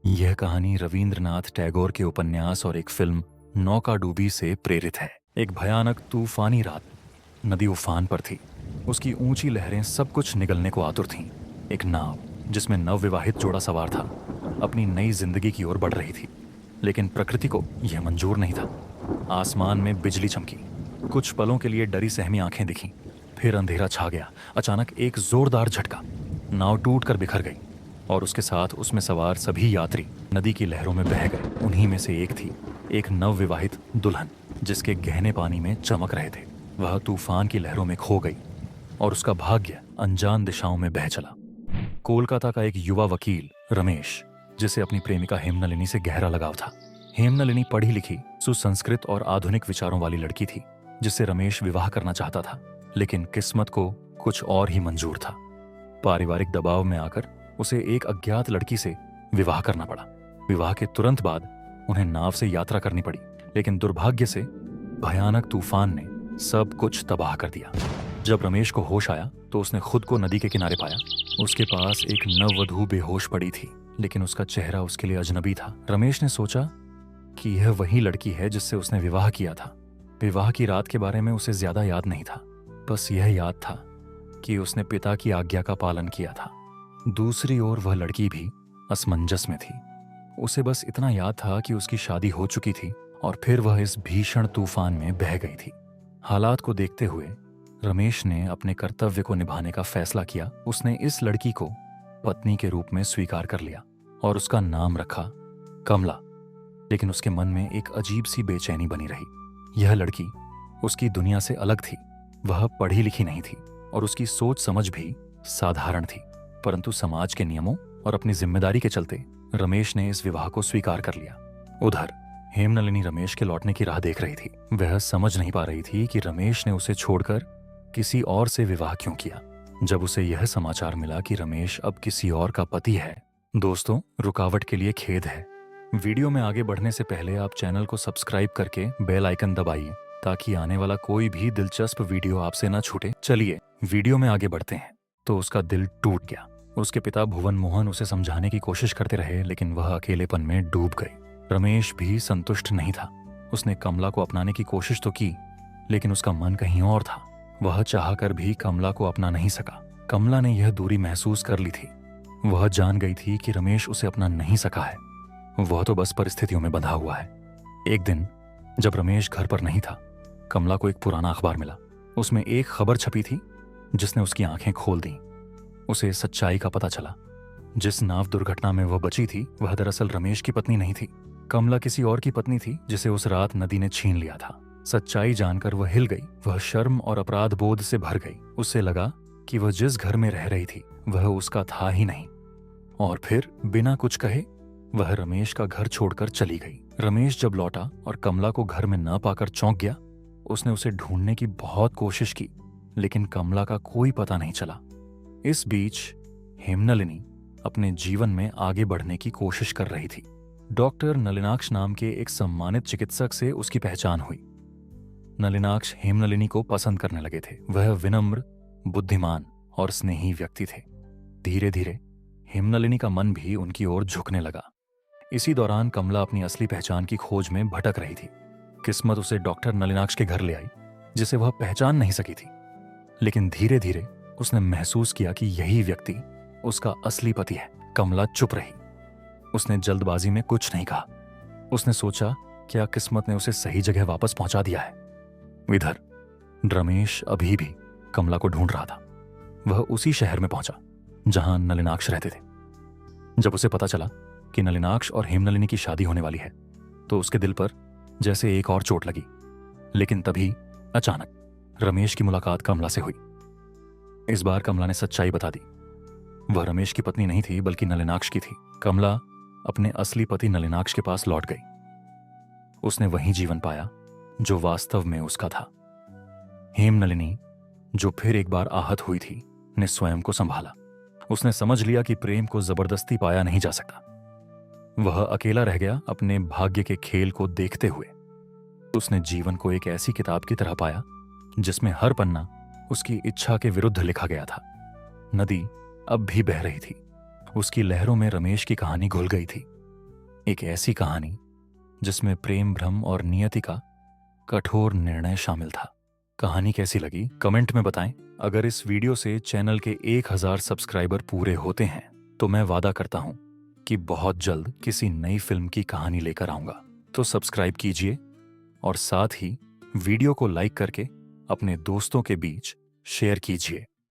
यह कहानी रवींद्रनाथ टैगोर के उपन्यास और एक फिल्म नौकाडूबी से प्रेरित है। एक भयानक तूफानी रात, नदी उफान पर थी। उसकी ऊंची लहरें सब कुछ निगलने को आतुर थीं। एक नाव जिसमें नवविवाहित जोड़ा सवार था, अपनी नई जिंदगी की ओर बढ़ रही थी, लेकिन प्रकृति को यह मंजूर नहीं था। आसमान में बिजली चमकी, कुछ पलों के लिए डरी सहमी आंखें दिखीं, फिर अंधेरा छा गया। अचानक एक जोरदार झटका, नाव टूटकर बिखर गई और उसके साथ उसमें सवार सभी यात्री नदी की लहरों में बह गए। उन्हीं में से एक थी एक नवविवाहित दुल्हन, जिसके गहने पानी में चमक रहे थे। वह तूफान की लहरों में खो गई और उसका भाग्य अनजान दिशाओं में बह चला। कोलकाता का एक युवा वकील रमेश, जिसे अपनी प्रेमिका हेमनलिनी से गहरा लगाव था। हेमनलिनी पढ़ी लिखी, सुसंस्कृत और आधुनिक विचारों वाली लड़की थी, जिससे रमेश विवाह करना चाहता था, लेकिन किस्मत को कुछ और ही मंजूर था। पारिवारिक दबाव में आकर उसे एक अज्ञात लड़की से विवाह करना पड़ा। विवाह के तुरंत बाद उन्हें नाव से यात्रा करनी पड़ी, लेकिन दुर्भाग्य से भयानक तूफान ने सब कुछ तबाह कर दिया। जब रमेश को होश आया तो उसने खुद को नदी के किनारे पाया। उसके पास एक नववधू बेहोश पड़ी थी, लेकिन उसका चेहरा उसके लिए अजनबी था। रमेश ने सोचा कि यह वही लड़की है जिससे उसने विवाह किया था। विवाह की रात के बारे में उसे ज्यादा याद नहीं था, बस यह याद था कि उसने पिता की आज्ञा का पालन किया था। दूसरी ओर वह लड़की भी असमंजस में थी। उसे बस इतना याद था कि उसकी शादी हो चुकी थी और फिर वह इस भीषण तूफान में बह गई थी। हालात को देखते हुए रमेश ने अपने कर्तव्य को निभाने का फैसला किया। उसने इस लड़की को पत्नी के रूप में स्वीकार कर लिया और उसका नाम रखा कमला। लेकिन उसके मन में एक अजीब सी बेचैनी बनी रही। यह लड़की उसकी दुनिया से अलग थी। वह पढ़ी लिखी नहीं थी और उसकी सोच समझ भी साधारण थी, परंतु समाज के नियमों और अपनी जिम्मेदारी के चलते रमेश ने इस विवाह को स्वीकार कर लिया। उधर हेमनलिनी रमेश के लौटने की राह देख रही थी। वह समझ नहीं पा रही थी कि रमेश ने उसे छोड़कर किसी और से विवाह क्यों किया। जब उसे यह समाचार मिला कि रमेश अब किसी और का पति है, दोस्तों, रुकावट के लिए खेद है। वीडियो में आगे बढ़ने से पहले आप चैनल को सब्सक्राइब करके बेल आइकन दबाइए, ताकि आने वाला कोई भी दिलचस्प वीडियो आपसे न छूटे। चलिए वीडियो में आगे बढ़ते हैं। तो उसका दिल टूट गया। उसके पिता भुवन मोहन उसे समझाने की कोशिश करते रहे, लेकिन वह अकेलेपन में डूब गई। रमेश भी संतुष्ट नहीं था। उसने कमला को अपनाने की कोशिश तो की, लेकिन उसका मन कहीं और था। वह चाहकर भी कमला को अपना नहीं सका। कमला ने यह दूरी महसूस कर ली थी। वह जान गई थी कि रमेश उसे अपना नहीं सका है। वह तो बस परिस्थितियों में बंधा हुआ है। एक दिन जब रमेश घर पर नहीं था, कमला को एक पुराना अखबार मिला। उसमें एक खबर छपी थी जिसने उसकी आंखें खोल दी। उसे सच्चाई का पता चला। जिस नाव दुर्घटना में वह बची थी, वह दरअसल रमेश की पत्नी नहीं थी। कमला किसी और की पत्नी थी, जिसे उस रात नदी ने छीन लिया था। सच्चाई जानकर वह हिल गई। वह शर्म और अपराध बोध से भर गई। उसे लगा कि वह जिस घर में रह रही थी वह उसका था ही नहीं, और फिर बिना कुछ कहे वह रमेश का घर छोड़कर चली गई। रमेश जब लौटा और कमला को घर में न पाकर चौंक गया। उसने उसे ढूंढने की बहुत कोशिश की, लेकिन कमला का कोई पता नहीं चला। इस बीच हेमनलिनी अपने जीवन में आगे बढ़ने की कोशिश कर रही थी। डॉक्टर नलिनाक्ष नाम के एक सम्मानित चिकित्सक से उसकी पहचान हुई। नलिनाक्ष हेमनलिनी को पसंद करने लगे थे। वह विनम्र, बुद्धिमान और स्नेही व्यक्ति थे। धीरे धीरे हेमनलिनी का मन भी उनकी ओर झुकने लगा। इसी दौरान कमला अपनी असली पहचान की खोज में भटक रही थी। किस्मत उसे डॉक्टर नलिनाक्ष के घर ले आई, जिसे वह पहचान नहीं सकी थी। लेकिन धीरे धीरे उसने महसूस किया कि यही व्यक्ति उसका असली पति है। कमला चुप रही। उसने जल्दबाजी में कुछ नहीं कहा। उसने सोचा, क्या किस्मत ने उसे सही जगह वापस पहुंचा दिया है। इधर रमेश अभी भी कमला को ढूंढ रहा था। वह उसी शहर में पहुंचा जहां नलिनाक्ष रहते थे। जब उसे पता चला कि नलिनाक्ष और हेमनलिनी की शादी होने वाली है, तो उसके दिल पर जैसे एक और चोट लगी। लेकिन तभी अचानक रमेश की मुलाकात कमला से हुई। इस बार कमला ने सच्चाई बता दी। वह रमेश की पत्नी नहीं थी, बल्कि नलिनाक्ष की थी। कमला अपने असली पति नलिनाक्ष के पास लौट गई। उसने वही जीवन पाया जो वास्तव में उसका था। हेमनलिनी, जो फिर एक बार आहत हुई थी, ने स्वयं को संभाला। उसने समझ लिया कि प्रेम को जबरदस्ती पाया नहीं जा सकता। वह अकेला रह गया अपने भाग्य के खेल को देखते हुए। उसने जीवन को एक ऐसी किताब की तरह पाया जिसमें हर पन्ना उसकी इच्छा के विरुद्ध लिखा गया था। नदी अब भी बह रही थी। उसकी लहरों में रमेश की कहानी घुल गई थी। एक ऐसी कहानी जिसमें प्रेम, भ्रम और नियति का कठोर निर्णय शामिल था। कहानी कैसी लगी कमेंट में बताएं। अगर इस वीडियो से चैनल के 1000 सब्सक्राइबर पूरे होते हैं तो मैं वादा करता हूं कि बहुत जल्द किसी नई फिल्म की कहानी लेकर आऊंगा। तो सब्सक्राइब कीजिए और साथ ही वीडियो को लाइक करके अपने दोस्तों के बीच शेयर कीजिए।